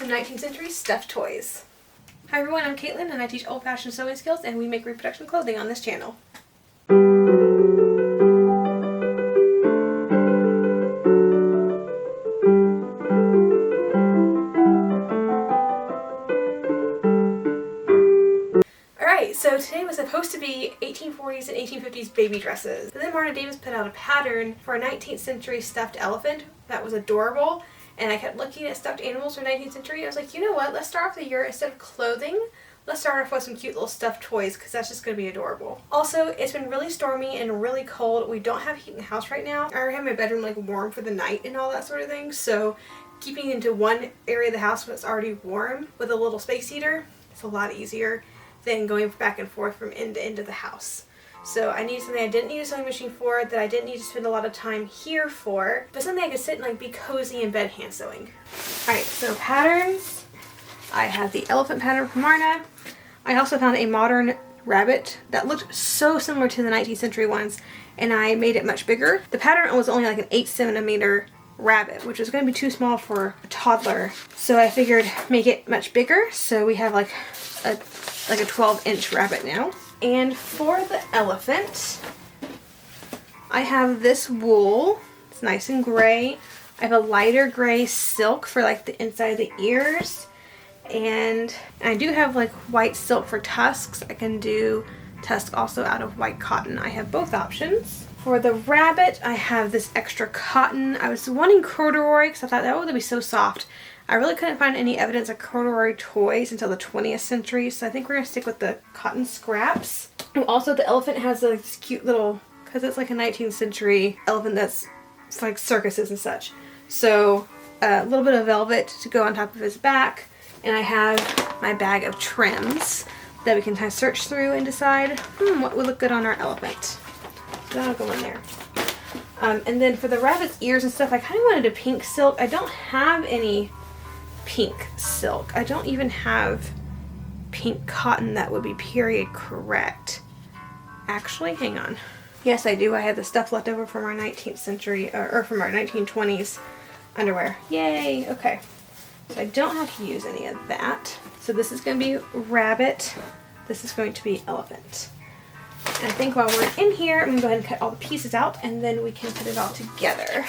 some 19th century stuffed toys. Hi everyone, I'm Caitlin and I teach old-fashioned sewing skills and we make reproduction clothing on this channel. Alright, so today was supposed to be 1840s and 1850s baby dresses. But then Marna Davis put out a pattern for a 19th century stuffed elephant that was adorable. And I kept looking at stuffed animals from 19th century. And I was like, you know what? Let's start off the year, instead of clothing, let's start off with some cute little stuffed toys because that's just going to be adorable. Also, it's been really stormy and really cold. We don't have heat in the house right now. I already have my bedroom like warm for the night and all that sort of thing. So keeping into one area of the house when it's already warm with a little space heater, it's a lot easier than going back and forth from end to end of the house. So I needed something I didn't need a sewing machine for, that I didn't need to spend a lot of time here for, but something I could sit and like be cozy in bed hand sewing. Alright, so patterns. I have the elephant pattern from Marna. I also found a modern rabbit that looked so similar to the 19th century ones, and I made it much bigger. The pattern was only like an 8cm rabbit, which was going to be too small for a toddler, so I figured make it much bigger, so we have like a 12-inch rabbit now. And for the elephant, I have this wool. It's nice and gray. I have a lighter gray silk for like the inside of the ears. And I do have like white silk for tusks. I can do tusk also out of white cotton. I have both options. For the rabbit, I have this extra cotton. I was wanting corduroy because I thought that would be so soft. I really couldn't find any evidence of corduroy toys until the 20th century, so I think we're going to stick with the cotton scraps. And also the elephant has like this cute little, because it's like a 19th century elephant that's like circuses and such. So a little bit of velvet to go on top of his back, and I have my bag of trims that we can kind of search through and decide what would look good on our elephant. So that'll go in there. And then for the rabbit's ears and stuff, I kind of wanted a pink silk. I don't have any pink silk. I don't even have pink cotton that would be period correct. Actually, hang on. Yes, I do. I had the stuff left over from our 19th century, or from our 1920s underwear. Yay! Okay. So I don't have to use any of that. So this is going to be rabbit. This is going to be elephant. And I think while we're in here, I'm going to go ahead and cut all the pieces out, and then we can put it all together.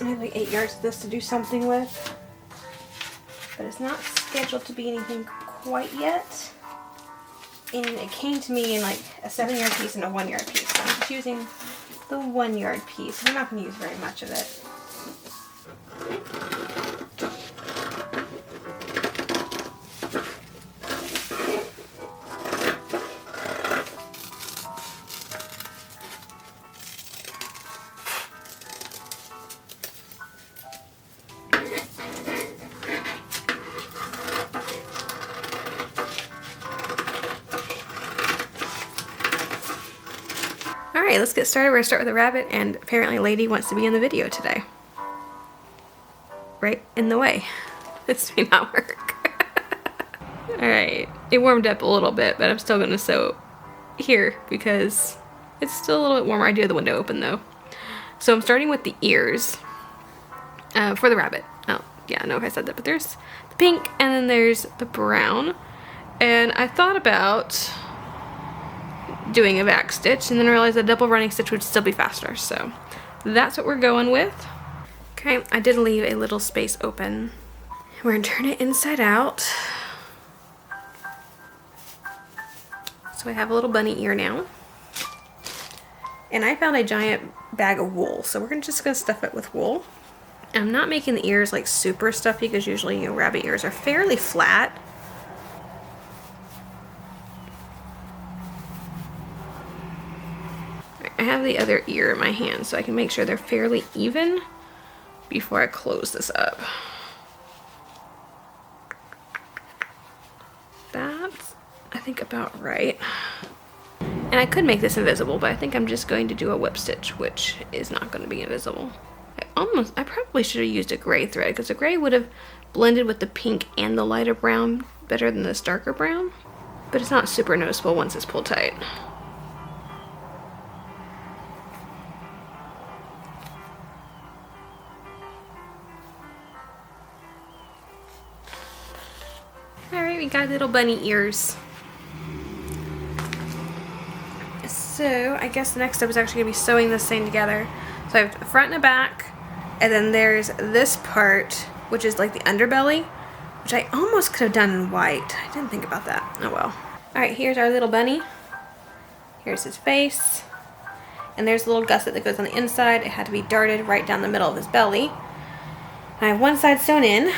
I have like 8 yards of this to do something with, but it's not scheduled to be anything quite yet. And it came to me in like a 7-yard piece and a 1-yard piece. So I'm just using the 1-yard piece. I'm not going to use very much of it. Alright, let's get started. We're going to start with a rabbit, and apparently Lady wants to be in the video today. Right in the way. This may not work. Alright, it warmed up a little bit, but I'm still going to sew here because it's still a little bit warmer. I do have the window open though. So I'm starting with the ears for the rabbit. Oh, yeah, I know if I said that, but there's the pink and then there's the brown. And I thought about doing a back stitch and then realized a double running stitch would still be faster, so that's what we're going with. Okay, I did leave a little space open. We're gonna turn it inside out. So I have a little bunny ear now. And I found a giant bag of wool, so we're just gonna stuff it with wool. I'm not making the ears like super stuffy because usually, you know, rabbit ears are fairly flat. I have the other ear in my hand so I can make sure they're fairly even before I close this up. That's, I think, about right. And I could make this invisible, but I think I'm just going to do a whip stitch, which is not going to be invisible. I probably should have used a gray thread, because the gray would have blended with the pink and the lighter brown better than this darker brown. But it's not super noticeable once it's pulled tight. Alright, we got little bunny ears. So I guess the next step is actually going to be sewing this thing together. So I have the front and a back, and then there's this part, which is like the underbelly, which I almost could have done in white. I didn't think about that. Oh well. Alright, here's our little bunny. Here's his face. And there's a little gusset that goes on the inside. It had to be darted right down the middle of his belly. I have one side sewn in,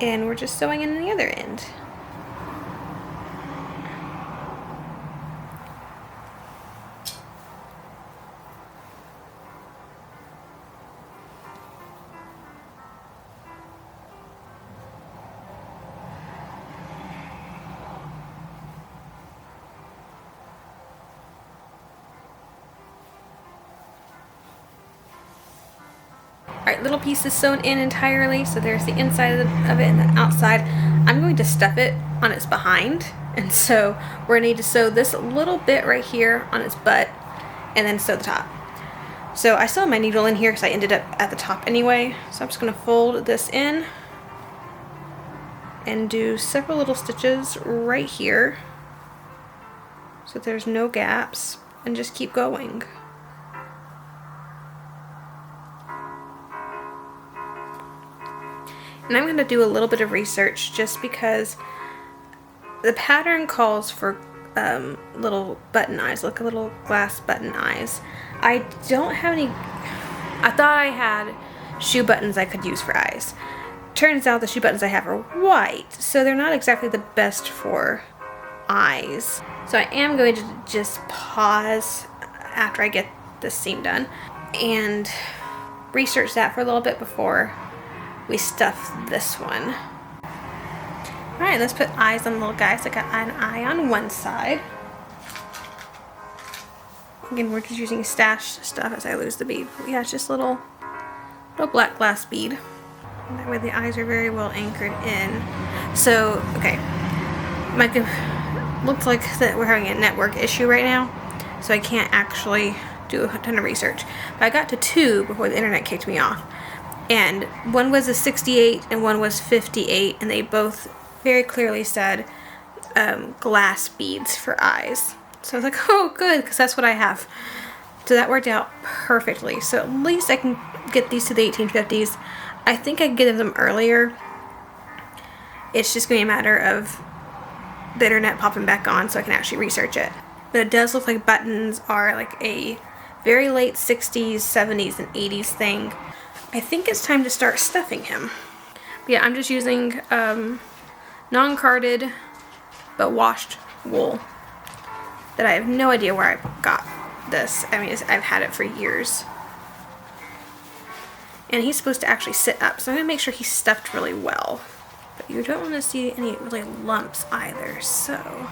and we're just sewing in the other end. Alright, little pieces sewn in entirely, so there's the inside of it and the outside. I'm going to stuff it on its behind, and so we're going to need to sew this little bit right here on its butt, and then sew the top. So I still have my needle in here because I ended up at the top anyway, so I'm just going to fold this in and do several little stitches right here so there's no gaps, and just keep going. And I'm going to do a little bit of research just because the pattern calls for little button eyes, like little glass button eyes. I don't have any. I thought I had shoe buttons I could use for eyes. Turns out the shoe buttons I have are white, so they're not exactly the best for eyes. So I am going to just pause after I get this seam done and research that for a little bit before we stuff this one. Alright, let's put eyes on the little guy. So I got an eye on one side. Again, we're just using stash stuff as I lose the bead. Yeah, it's just little black glass bead. And that way the eyes are very well anchored in. So, okay. Looks like that we're having a network issue right now. So I can't actually do a ton of research. But I got to 2 before the internet kicked me off. And one was a 68 and one was 58, and they both very clearly said glass beads for eyes. So I was like, oh good, because that's what I have. So that worked out perfectly. So at least I can get these to the 1850s. I think I can get them earlier. It's just going to be a matter of the internet popping back on so I can actually research it. But it does look like buttons are like a very late 60s, 70s, and 80s thing. I think it's time to start stuffing him. But yeah, I'm just using non-carded but washed wool that I have no idea where I got this. I mean, I've had it for years. And he's supposed to actually sit up, so I'm going to make sure he's stuffed really well. But you don't want to see any really lumps either, so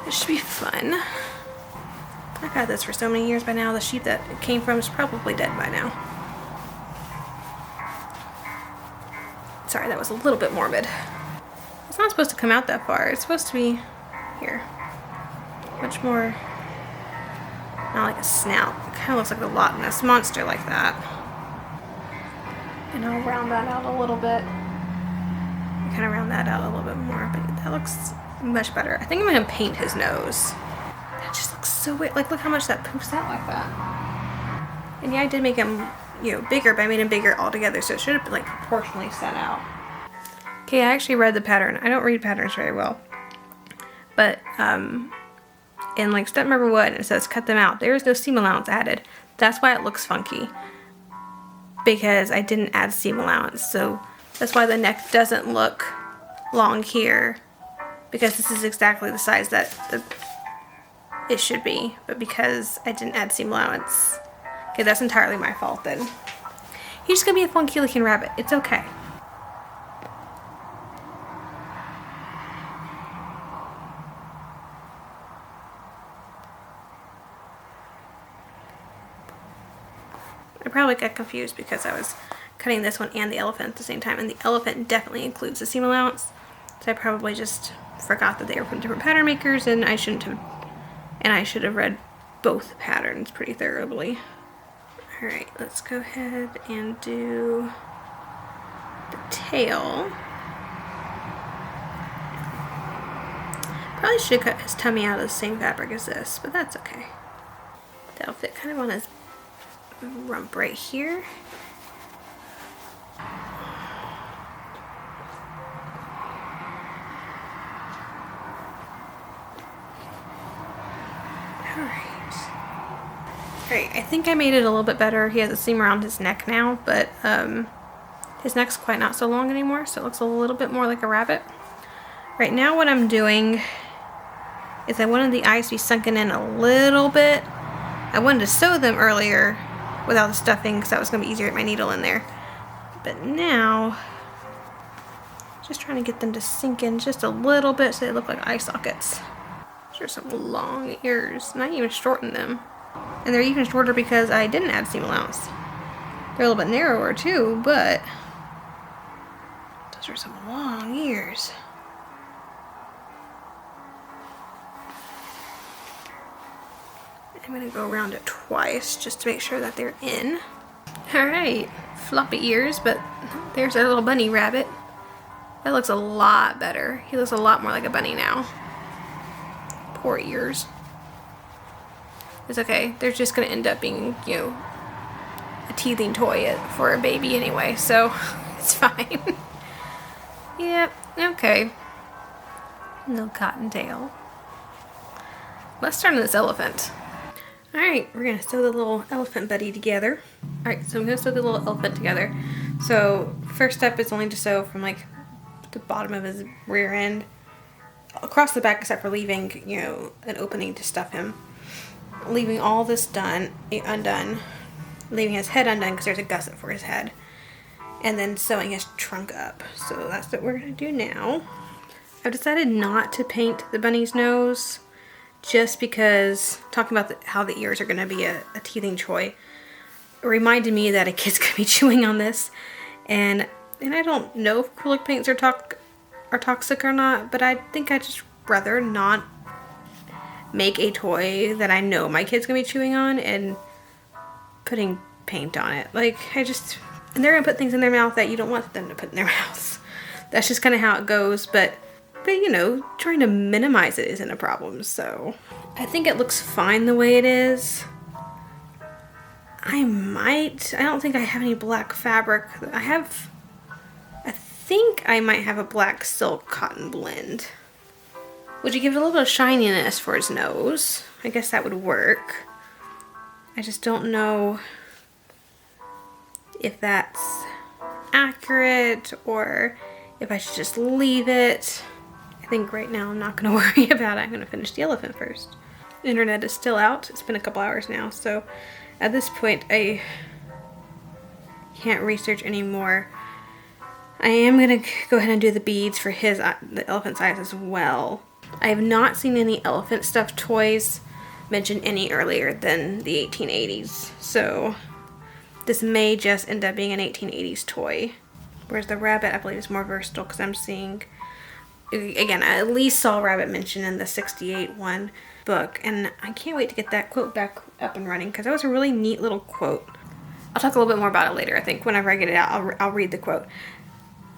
it should be fun. I've had this for so many years by now. The sheep that it came from is probably dead by now. Sorry, that was a little bit morbid. It's not supposed to come out that far. It's supposed to be here. Much more, not like a snout. It kind of looks like the Loch Ness Monster like that. And I'll round that out a little bit. Kind of round that out a little bit more, but that looks much better. I think I'm going to paint his nose. That just looks so weird. Like, look how much that poofs out like that. And yeah, I did make him, bigger, but I made him bigger altogether, so it should have been, like, proportionally set out. Okay, I actually read the pattern. I don't read patterns very well. But, in, like, step number 1, it says cut them out. There is no seam allowance added. That's why it looks funky. Because I didn't add seam allowance, so that's why the neck doesn't look long here. Because this is exactly the size that it should be. But because I didn't add seam allowance, okay, that's entirely my fault then. He's just gonna be a funky looking rabbit. It's okay. I probably got confused because I was cutting this one and the elephant at the same time, and the elephant definitely includes the seam allowance. So I probably just forgot that they were from different pattern makers, and I should have read both patterns pretty thoroughly. Alright, let's go ahead and do the tail. Probably should have cut his tummy out of the same fabric as this, but that's okay. That'll fit kind of on his rump right here. Alright, I think I made it a little bit better. He has a seam around his neck now, but his neck's quite not so long anymore, so it looks a little bit more like a rabbit. Right now what I'm doing is I wanted the eyes to be sunken in a little bit. I wanted to sew them earlier without the stuffing because that was going to be easier to get my needle in there. But now, just trying to get them to sink in just a little bit so they look like eye sockets. These are some long ears, and I even shortened them. And they're even shorter because I didn't add seam allowance. They're a little bit narrower too, but those are some long ears. I'm going to go around it twice just to make sure that they're in. Alright, floppy ears, but there's our little bunny rabbit. That looks a lot better. He looks a lot more like a bunny now. Poor ears. It's okay. They're just going to end up being, you know, a teething toy for a baby anyway, so it's fine. Yep, okay. Little cottontail. Let's start on this elephant. Alright, we're going to sew the little elephant buddy together. Alright, so I'm going to sew the little elephant together. So, first step is only to sew from like the bottom of his rear end across the back, except for leaving, you know, an opening to stuff him. Leaving all this undone. Leaving his head undone because there's a gusset for his head. And then sewing his trunk up. So that's what we're going to do now. I've decided not to paint the bunny's nose, just because talking about how the ears are going to be a teething toy reminded me that a kid's going to be chewing on this, and I don't know if acrylic paints are toxic or not, but I think I'd just rather not make a toy that I know my kid's going to be chewing on and putting paint on it. Like, and they're going to put things in their mouth that you don't want them to put in their mouths. That's just kind of how it goes, but you know, trying to minimize it isn't a problem, so I think it looks fine the way it is. I don't think I have any black fabric. I think I might have a black silk cotton blend, which would give it a little bit of shininess for his nose. I guess that would work. I just don't know if that's accurate or if I should just leave it. I think right now I'm not going to worry about it. I'm going to finish the elephant first. The internet is still out. It's been a couple hours now, so at this point I can't research anymore. I am going to go ahead and do the beads for the elephant's eyes as well. I have not seen any elephant stuffed toys mentioned any earlier than the 1880s, so this may just end up being an 1880s toy. Whereas the rabbit, I believe, is more versatile because I'm seeing, again, I at least saw rabbit mentioned in the 68 one book, and I can't wait to get that quote back up and running because that was a really neat little quote. I'll talk a little bit more about it later, I think. Whenever I get it out, I'll read the quote.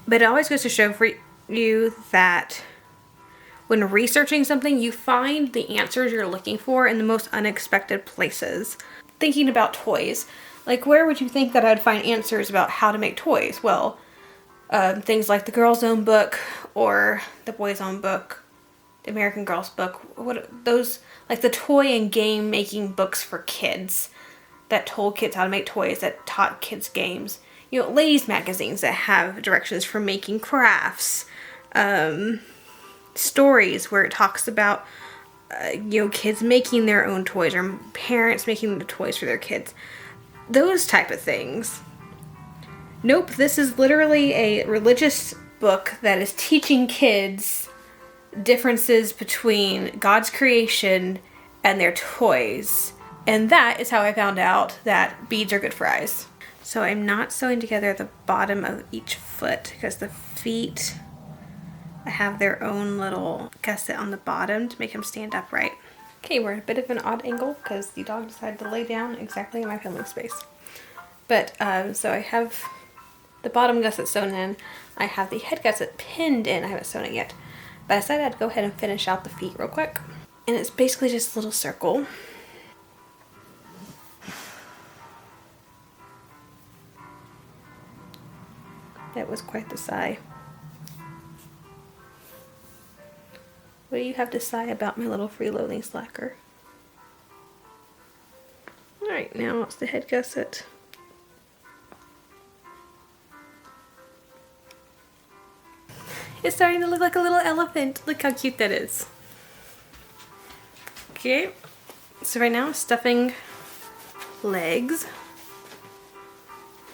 But it always goes to show for you that when researching something, you find the answers you're looking for in the most unexpected places. Thinking about toys, like where would you think that I'd find answers about how to make toys? Well, things like the Girl's Own book or the Boy's Own book, the American Girl's book, those like the toy and game making books for kids that told kids how to make toys, that taught kids games. You know, ladies magazines that have directions for making crafts, stories where it talks about you know, kids making their own toys or parents making the toys for their kids. Those type of things. Nope, this is literally a religious book that is teaching kids differences between God's creation and their toys And that is how I found out that beads are good for eyes. So I'm not sewing together the bottom of each foot because the feet have their own little gusset on the bottom to make them stand upright. Okay, we're at a bit of an odd angle because the dog decided to lay down exactly in my filming space. But, so I have the bottom gusset sewn in. I have the head gusset pinned in. I haven't sewn it yet. But I decided I'd go ahead and finish out the feet real quick. And it's basically just a little circle. That was quite the sigh. What do you have to sigh about, my little freeloading slacker? Alright, now it's the head gusset. It's starting to look like a little elephant. Look how cute that is. Okay, so right now I'm stuffing legs,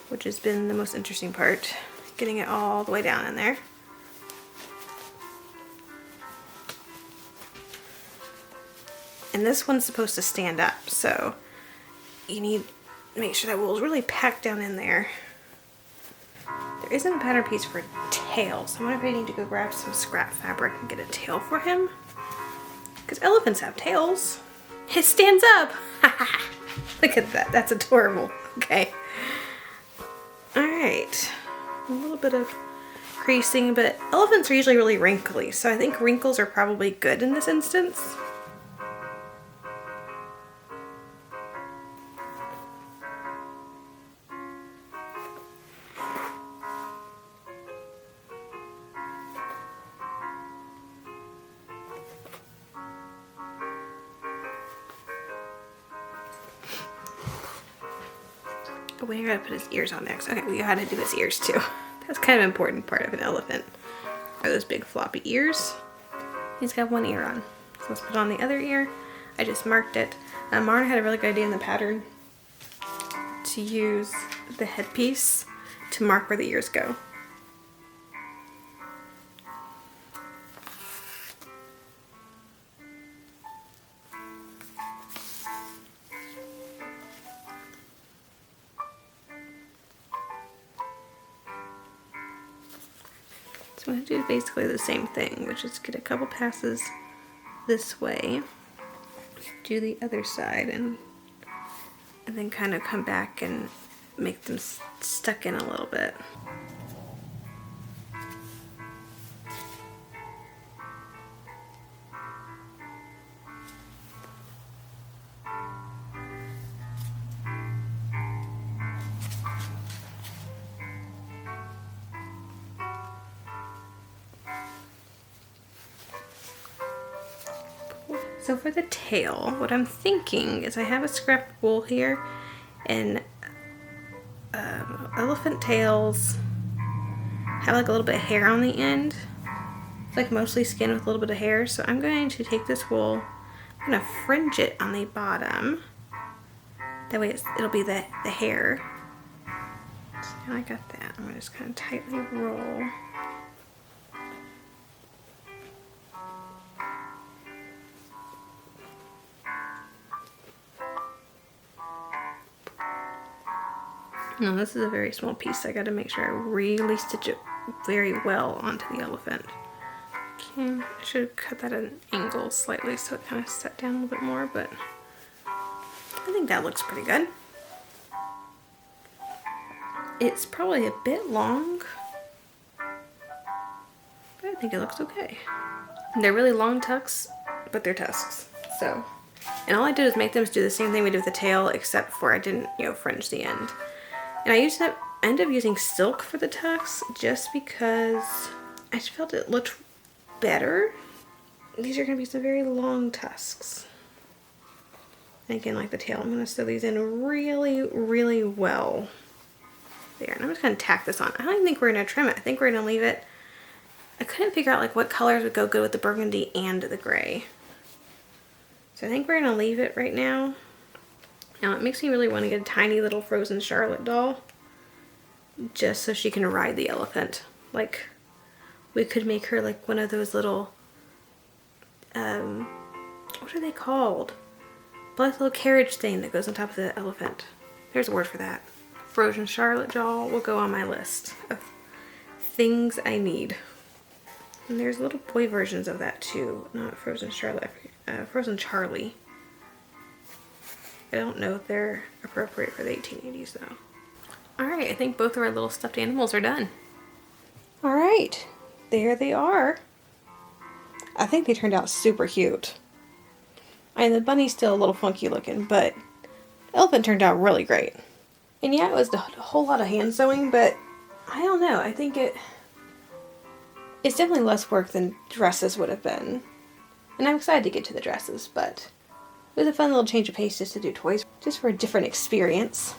which has been the most interesting part. Getting it all the way down in there. And this one's supposed to stand up, so you need to make sure that wool is really packed down in there. There isn't a pattern piece for tail, so I wonder if I need to go grab some scrap fabric and get a tail for him. Because elephants have tails. It stands up! Look at that, that's adorable. Okay. Alright. A little bit of creasing, but elephants are usually really wrinkly, so I think wrinkles are probably good in this instance. Oh, we gotta put his ears on next. Okay, we gotta do his ears too. That's kind of an important part of an elephant. Are those big floppy ears? He's got one ear on. So let's put on the other ear. I just marked it. Marna had a really good idea in the pattern to use the headpiece to mark where the ears go. So I'm going to do basically the same thing, which is get a couple passes this way, do the other side, and then kind of come back and make them stuck in a little bit. So for the tail, what I'm thinking is I have a scrap wool here, and elephant tails have like a little bit of hair on the end. It's like mostly skin with a little bit of hair. So I'm going to take this wool, I'm going to fringe it on the bottom. That way it'll be the hair. So now I got that. I'm going to just kind of tightly roll. Now this is a very small piece, so I gotta make sure I really stitch it very well onto the elephant. Okay, I should have cut that at an angle slightly so it kind of set down a little bit more, but I think that looks pretty good. It's probably a bit long, but I think it looks okay. They're really long tucks, but they're tusks, so. And all I did was make them do the same thing we did with the tail, except for I didn't, fringe the end. And I ended up using silk for the tucks just because I just felt it looked better. These are going to be some very long tusks. And again, like the tail, I'm going to sew these in really, really well. There, and I'm just going to tack this on. I don't even think we're going to trim it. I think we're going to leave it. I couldn't figure out like what colors would go good with the burgundy and the gray. So I think we're going to leave it right now. Now it makes me really want to get a tiny little frozen Charlotte doll just so she can ride the elephant. Like we could make her like one of those little what are they called? But like a little carriage thing that goes on top of the elephant. There's a word for that. Frozen Charlotte doll will go on my list of things I need. And there's little boy versions of that too. Not Frozen Charlotte, Frozen Charlie. I don't know if they're appropriate for the 1880s though. Alright, I think both of our little stuffed animals are done. Alright, there they are. I think they turned out super cute. And the bunny's still a little funky looking, but the elephant turned out really great. And yeah, it was a whole lot of hand sewing, but I don't know. I think it's definitely less work than dresses would have been. And I'm excited to get to the dresses, but it was a fun little change of pace just to do toys, just for a different experience.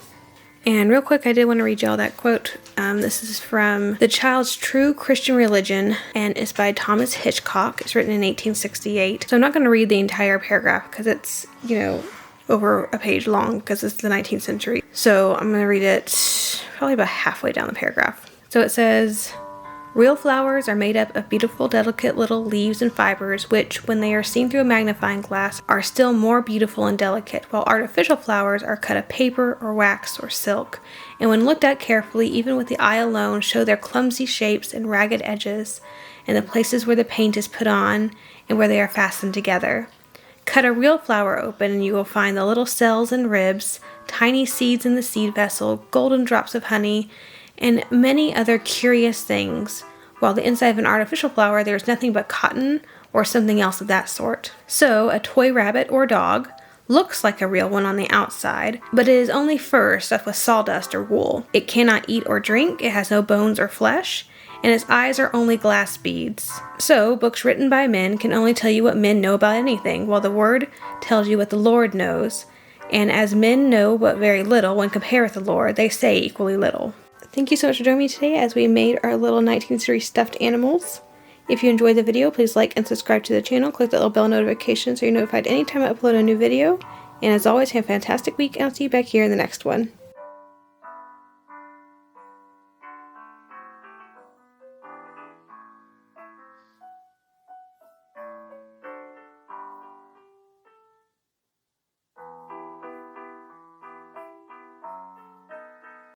And real quick, I did want to read y'all that quote. This is from The Child's True Christian Religion, and it's by Thomas Hitchcock. It's written in 1868. So I'm not going to read the entire paragraph because it's, over a page long because it's the 19th century. So I'm going to read it probably about halfway down the paragraph. So it says, "Real flowers are made up of beautiful, delicate little leaves and fibers, which, when they are seen through a magnifying glass, are still more beautiful and delicate, while artificial flowers are cut of paper or wax or silk, and when looked at carefully, even with the eye alone, show their clumsy shapes and ragged edges, and the places where the paint is put on, and where they are fastened together. Cut a real flower open, and you will find the little cells and ribs, tiny seeds in the seed vessel, golden drops of honey, and many other curious things, while the inside of an artificial flower there is nothing but cotton or something else of that sort. So, a toy rabbit or dog looks like a real one on the outside, but it is only fur stuffed with sawdust or wool. It cannot eat or drink, it has no bones or flesh, and its eyes are only glass beads. So, books written by men can only tell you what men know about anything, while the Word tells you what the Lord knows, and as men know but very little when compared with the Lord, they say equally little." Thank you so much for joining me today as we made our little 19th century stuffed animals. If you enjoyed the video, please like and subscribe to the channel. Click the little bell notification so you're notified anytime I upload a new video. And as always, have a fantastic week, and I'll see you back here in the next one.